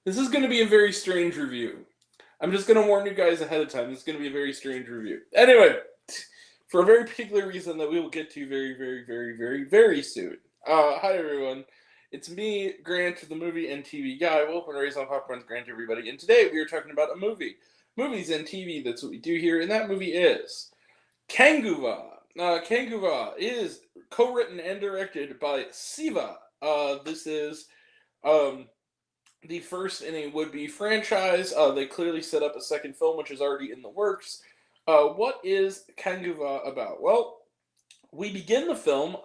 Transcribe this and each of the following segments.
This is going to be a very strange review. I'm just going to warn you guys ahead of time. This is going to be a very strange review. Anyway, for a very particular reason that we will get to very, very, very, very, very soon. Hi, everyone. It's me, Grant, the movie and TV guy. Welcome to Raise on Popcorn's Grant, everybody. And today we are talking about a movie. Movies and TV, that's what we do here. And that movie is Kanguva. Kanguva is co-written and directed by Siva. This is um, the first in a would-be franchise. They clearly set up a second film, which is already in the works. What is Kanguva about? Well, we begin the film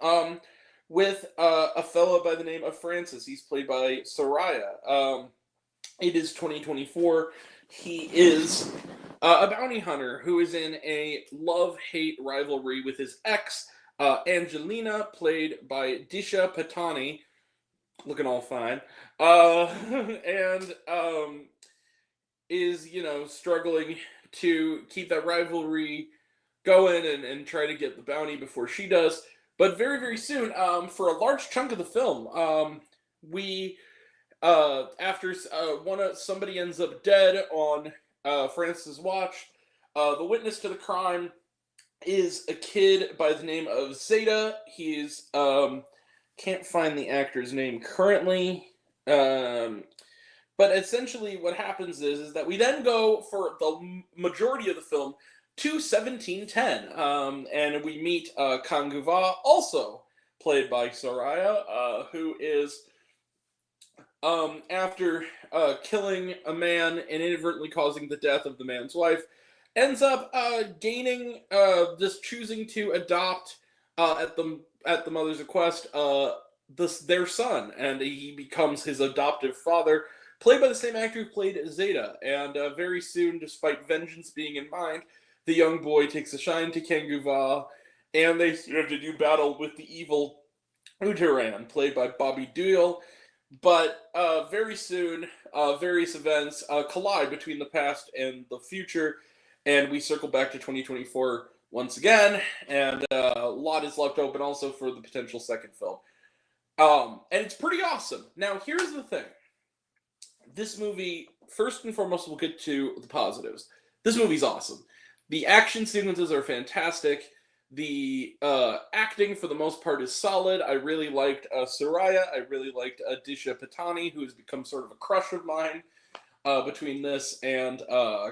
with a fellow by the name of Francis. He's played by Soraya. It is 2024. He is a bounty hunter who is in a love-hate rivalry with his ex, Angelina, played by Disha Patani, looking all fine, and is, struggling to keep that rivalry going and try to get the bounty before she does. But very, very soon, for a large chunk of the film, we after somebody ends up dead on Francis' watch, the witness to the crime is a kid by the name of Zeta. He's can't find the actor's name currently. But essentially what happens is that we then go for the majority of the film to 1710, and we meet Kanguva, also played by Soraya, who is, after killing a man and inadvertently causing the death of the man's wife, ends up just choosing to adopt, at the mother's request, their son, and he becomes his adoptive father, played by the same actor who played Zeta. And very soon, despite vengeance being in mind, the young boy takes a shine to Kanguva, and they have to do battle with the evil Uteran, played by Bobby Doyle. But very soon, various events collide between the past and the future, and we circle back to 2024 once again, and a lot is left open also for the potential second film. And it's pretty awesome. Now, here's the thing. This movie, first and foremost, we'll get to the positives. This movie's awesome. The action sequences are fantastic. The acting, for the most part, is solid. I really liked Soraya. I really liked Disha Patani, who has become sort of a crush of mine between this and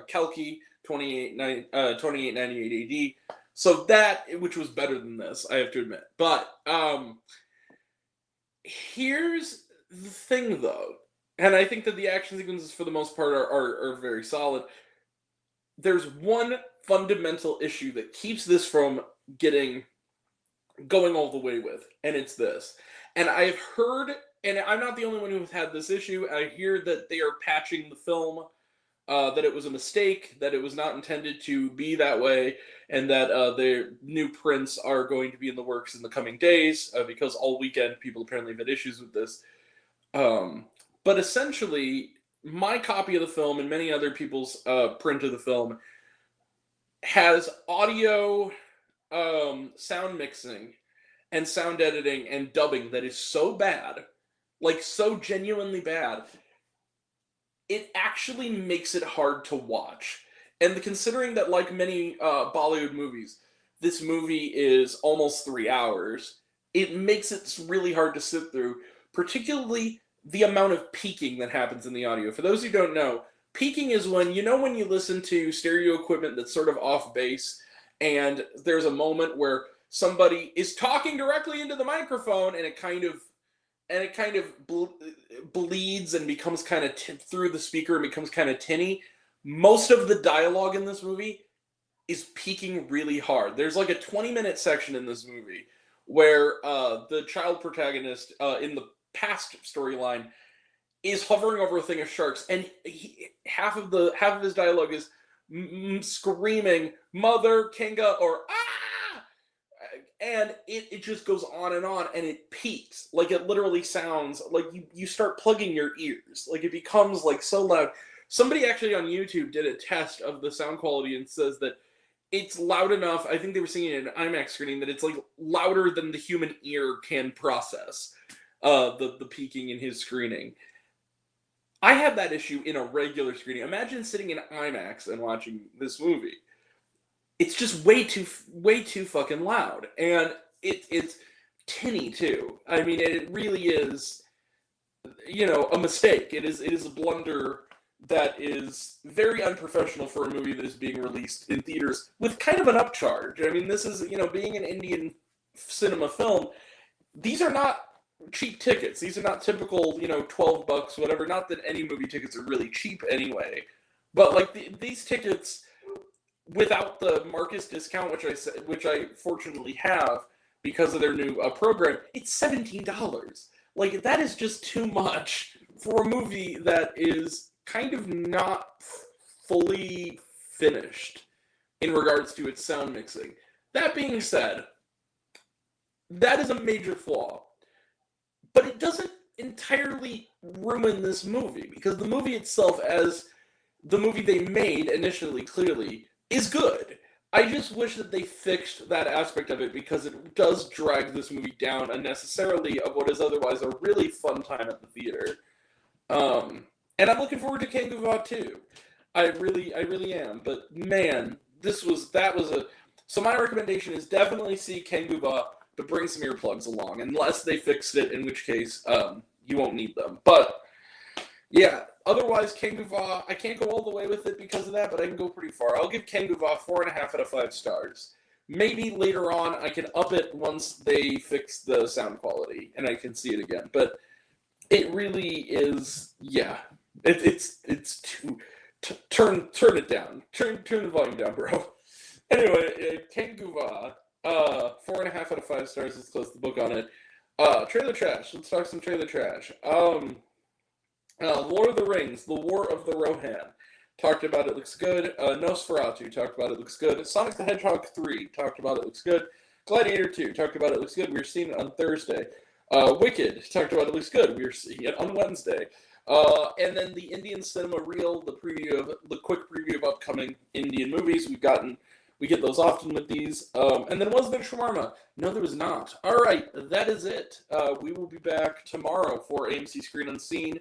Kelki, 2898 AD. So that, which was better than this, I have to admit. But here's the thing, though. And I think that the action sequences, for the most part, are very solid. There's one fundamental issue that keeps this from going all the way with, and it's this. And I've heard, and I'm not the only one who's had this issue, I hear that they are patching the film, that it was a mistake, that it was not intended to be that way, and that their new prints are going to be in the works in the coming days, because all weekend people apparently have had issues with this. But essentially, my copy of the film and many other people's print of the film has audio, sound mixing, and sound editing and dubbing that is so bad, like so genuinely bad, it actually makes it hard to watch. And considering that, like many Bollywood movies, this movie is almost 3 hours, it makes it really hard to sit through, particularly the amount of peaking that happens in the audio. For those who don't know, peaking is when you listen to stereo equipment that's sort of off base, and there's a moment where somebody is talking directly into the microphone, and it kind of bleeds and becomes kind of through the speaker and becomes kind of tinny. Most of the dialogue in this movie is peaking really hard. There's like a 20-minute section in this movie where the child protagonist in the past storyline is hovering over a thing of sharks, and half of his dialogue is screaming "Mother Kinga" or "Ah!" And it just goes on, and it peaks. Like, it literally sounds like you start plugging your ears. Like, it becomes like so loud. Somebody actually on YouTube did a test of the sound quality and says that it's loud enough. I think they were seeing it in an IMAX screening, that it's like louder than the human ear can process. The peaking in his screening. I have that issue in a regular screening. Imagine sitting in IMAX and watching this movie. It's just way too fucking loud, and it's tinny too. I mean, it really is, a mistake. It is a blunder that is very unprofessional for a movie that is being released in theaters with kind of an upcharge. I mean, this is, being an Indian cinema film, these are not cheap tickets. These are not typical, $12, whatever. Not that any movie tickets are really cheap anyway, but like these tickets without the Marcus discount, which I fortunately have because of their new program, it's $17. Like, that is just too much for a movie that is kind of not fully finished in regards to its sound mixing. That being said, that is a major flaw. But it doesn't entirely ruin this movie, because the movie itself, as the movie they made initially, clearly, is good. I just wish that they fixed that aspect of it, because it does drag this movie down unnecessarily of what is otherwise a really fun time at the theater. And I'm looking forward to Kanguva too. I really am. But man, so my recommendation is definitely see Kanguva, but bring some earplugs along, unless they fixed it, in which case you won't need them. But yeah, otherwise Kanguva, I can't go all the way with it because of that, but I can go pretty far. I'll give Kanguva 4.5 out of 5 stars. Maybe later on I can up it once they fix the sound quality and I can see it again. But it really is, yeah. It's too. Turn it down. Turn the volume down, bro. Anyway, Kanguva, 4.5 out of 5 stars. Let's close the book on it. Trailer trash. Let's talk some trailer trash. Lord of the Rings, The War of the Rohan. Talked about it, looks good. Nosferatu, talked about it, looks good. Sonic the Hedgehog 3, talked about it, looks good. Gladiator 2, talked about it, looks good. We're seeing it on Thursday. Wicked, talked about it, looks good. We're seeing it on Wednesday. And then the Indian Cinema Reel, the quick preview of upcoming Indian movies. We get those often with these. And then was there shawarma? No, there was not. All right, that is it. We will be back tomorrow for AMC Screen Unseen.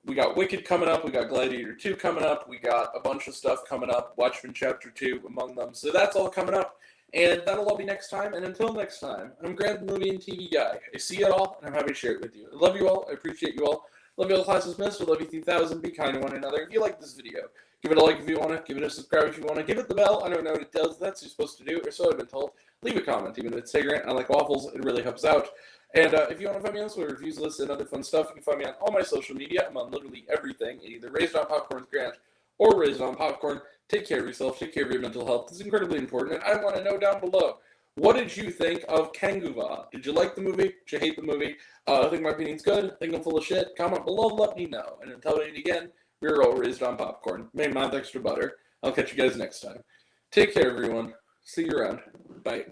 We got Wicked coming up. We got Gladiator 2 coming up. We got a bunch of stuff coming up. Watchmen Chapter 2 among them. So that's all coming up. And that'll all be next time. And until next time, I'm Grant, the movie and TV guy. I see it all, and I'm happy to share it with you. I love you all. I appreciate you all. Love you all, classes missed. I love you 3000. Be kind to one another. If you like this video, give it a like if you want to. Give it a subscribe if you want to. Give it the bell. I don't know what it does. That's what you're supposed to do, or so I've been told. Leave a comment, even if it's Hey Grant, I like waffles. It really helps out. And if you want to find me on Twitter, reviews, lists, and other fun stuff, you can find me on all my social media. I'm on literally everything, either Raised on Popcorn's Grant or Raised on Popcorn. Take care of yourself. Take care of your mental health. It's incredibly important. And I want to know down below, what did you think of Kanguva? Did you like the movie? Did you hate the movie? Think my opinion's good? Think I'm full of shit? Comment below. Let me know. And until we meet again, we're all Raised on Popcorn. Made mine with extra butter. I'll catch you guys next time. Take care, everyone. See you around. Bye.